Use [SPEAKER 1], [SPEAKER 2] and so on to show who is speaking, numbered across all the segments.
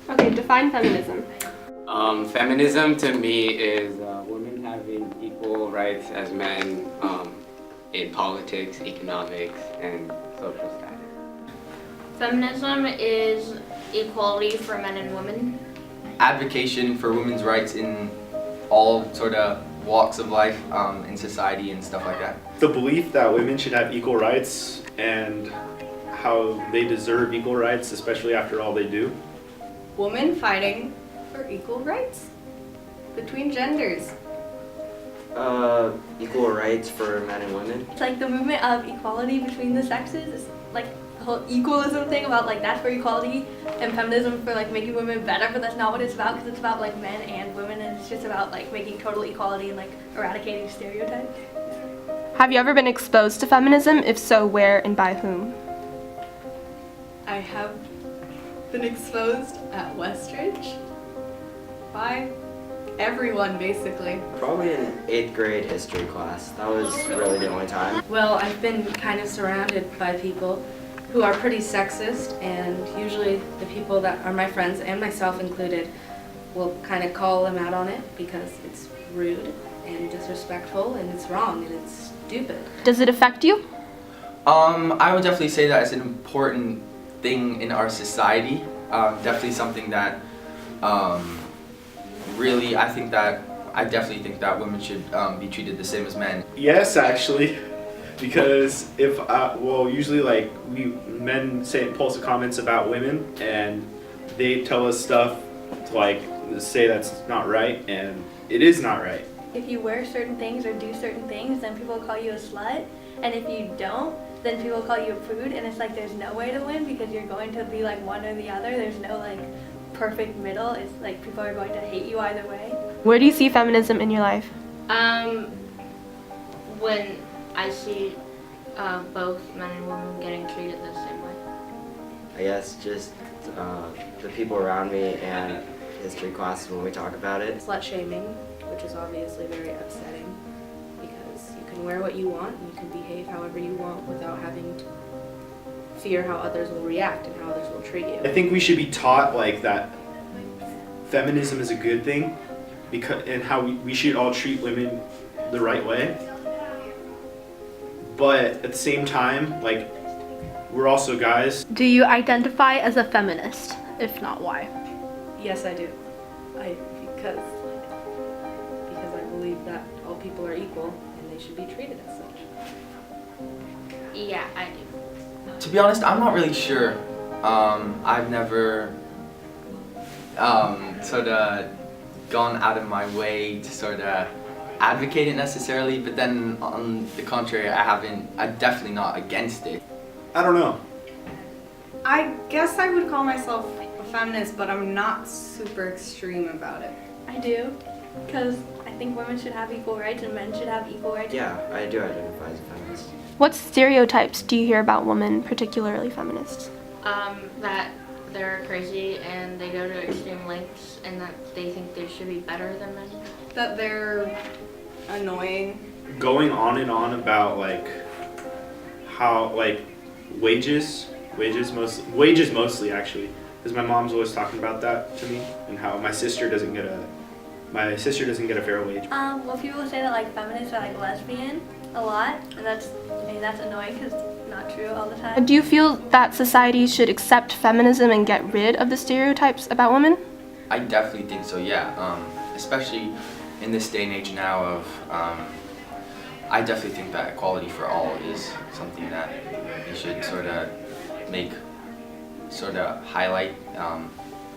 [SPEAKER 1] Okay, define feminism.
[SPEAKER 2] Feminism to me is women having equal rights as men in politics, economics, and social status.
[SPEAKER 3] Feminism is equality for men and women.
[SPEAKER 4] Advocation for women's rights in all sort of walks of life in society and stuff like that.
[SPEAKER 5] The belief that women should have equal rights and how they deserve equal rights, especially after all they do.
[SPEAKER 6] Women fighting for equal rights between genders.
[SPEAKER 7] Equal rights for men and women.
[SPEAKER 8] It's like the movement of equality between the sexes. It's like the whole equalism thing about like that's for equality, and feminism for like making women better, but that's not what it's about, because it's about like men and women, and it's just about like making total equality and like eradicating stereotypes.
[SPEAKER 1] Have you ever been exposed to feminism? If so, where and by whom?
[SPEAKER 6] I have been exposed at Westridge by everyone, basically.
[SPEAKER 7] Probably in 8th grade history class. That was really the only time.
[SPEAKER 9] Well, I've been kind of surrounded by people who are pretty sexist, and usually the people that are my friends, and myself included, will kind of call them out on it because it's rude and disrespectful and it's wrong and it's stupid.
[SPEAKER 1] Does it affect you?
[SPEAKER 4] I would definitely say that it's an important thing in our society. Definitely something that really, I definitely think that women should be treated the same as men.
[SPEAKER 5] Yes, actually, because usually like men say impulsive comments about women, and they tell us stuff to like say that's not right, and it is not right.
[SPEAKER 8] If you wear certain things or do certain things, then people call you a slut, and if you don't, then people call you a prude, and it's like there's no way to win because you're going to be like one or the other. There's no like perfect middle. It's like people are going to hate you either way.
[SPEAKER 1] Where do you see feminism in your life?
[SPEAKER 3] When I see both men and women getting treated the same way.
[SPEAKER 7] I guess just the people around me and history classes when we talk about it.
[SPEAKER 9] Slut shaming, which is obviously very upsetting because you can wear what you want and you can behave however you want without having to fear how others will react and how others will treat you.
[SPEAKER 5] I think we should be taught like that feminism is a good thing, and how we should all treat women the right way. But at the same time, like, we're also guys.
[SPEAKER 10] Do you identify as a feminist? If not, why?
[SPEAKER 9] Yes, I do. Because I believe that all people are equal and they should be treated as such.
[SPEAKER 3] Yeah, I do.
[SPEAKER 4] To be honest, I'm not really sure. I've never sort of gone out of my way to sort of advocate it necessarily, but then on the contrary, I'm definitely not against it.
[SPEAKER 5] I don't know.
[SPEAKER 6] I guess I would call myself a feminist, but I'm not super extreme about it.
[SPEAKER 8] I do, because I think women should have equal rights and men should have equal rights.
[SPEAKER 7] Yeah, I do identify as a feminist.
[SPEAKER 1] What stereotypes do you hear about women, particularly feminists?
[SPEAKER 3] That they're crazy and they go to extreme lengths and that they think they should be better than men.
[SPEAKER 6] That they're annoying.
[SPEAKER 5] Going on and on about like how like wages mostly actually, because my mom's always talking about that to me, and how my sister doesn't get a fair wage.
[SPEAKER 8] Well, people say that like feminists are like lesbian a lot, and that's annoying because it's not true all the time.
[SPEAKER 1] Do you feel that society should accept feminism and get rid of the stereotypes about women?
[SPEAKER 4] I definitely think so, yeah. Especially in this day and age now of, I definitely think that equality for all is something that we should sort of highlight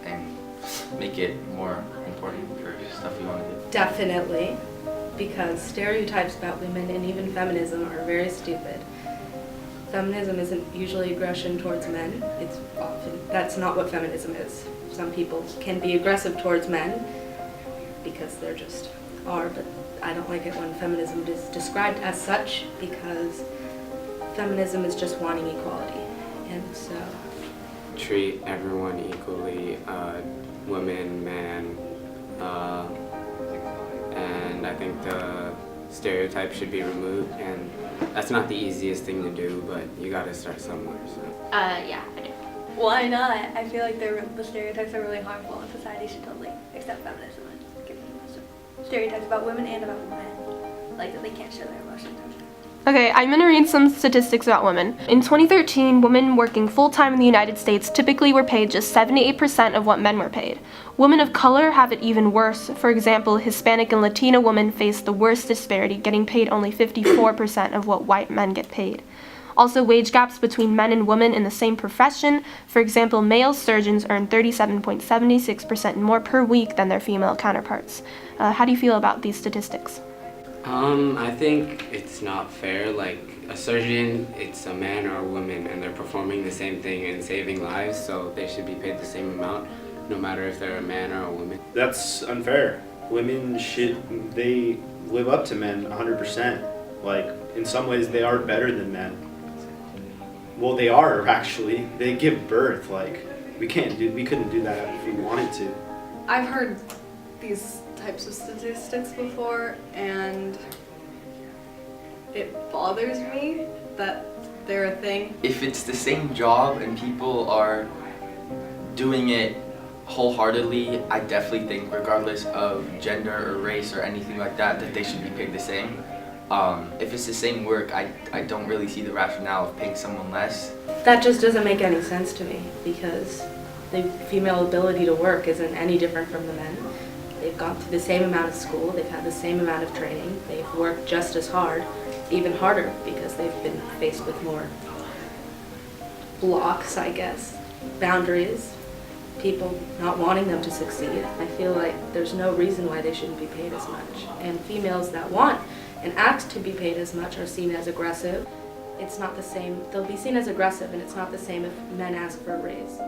[SPEAKER 4] and make it more important for stuff we want to do.
[SPEAKER 9] Definitely, because stereotypes about women and even feminism are very stupid. Feminism isn't usually aggression towards men. That's not what feminism is. Some people can be aggressive towards men because they're just are, but I don't like it when feminism is described as such, because feminism is just wanting equality. And so
[SPEAKER 2] Treat everyone equally, women, men, and I think the stereotype should be removed, and that's not the easiest thing to do, but you gotta start somewhere. So.
[SPEAKER 3] Yeah, I do.
[SPEAKER 8] Why not? I feel like the stereotypes are really harmful and society should totally accept feminism and give them stereotypes about women and about men. Like that they can't show their emotions.
[SPEAKER 1] Okay, I'm gonna read some statistics about women. In 2013, women working full-time in the United States typically were paid just 78% of what men were paid. Women of color have it even worse. For example, Hispanic and Latino women face the worst disparity, getting paid only 54% of what white men get paid. Also, wage gaps between men and women in the same profession. For example, male surgeons earn 37.76% more per week than their female counterparts. How do you feel about these statistics?
[SPEAKER 2] I think it's not fair. Like, a surgeon, it's a man or a woman, and they're performing the same thing and saving lives, so they should be paid the same amount, no matter if they're a man or a woman.
[SPEAKER 5] That's unfair. Women they live up to men 100%. Like, in some ways, they are better than men. Well, they are, actually. They give birth. Like, we couldn't do that if we wanted to.
[SPEAKER 6] I've heard these types of statistics before, and it bothers me that they're a thing.
[SPEAKER 4] If it's the same job and people are doing it wholeheartedly, I definitely think, regardless of gender or race or anything like that, that they should be paid the same. If it's the same work, I don't really see the rationale of paying someone less.
[SPEAKER 9] That just doesn't make any sense to me because the female ability to work isn't any different from the men. They've gone through the same amount of school, they've had the same amount of training, they've worked just as hard, even harder because they've been faced with more blocks, I guess, boundaries, people not wanting them to succeed. I feel like there's no reason why they shouldn't be paid as much. And females that want and ask to be paid as much are seen as aggressive. It's not the same, they'll be seen as aggressive and it's not the same if men ask for a raise.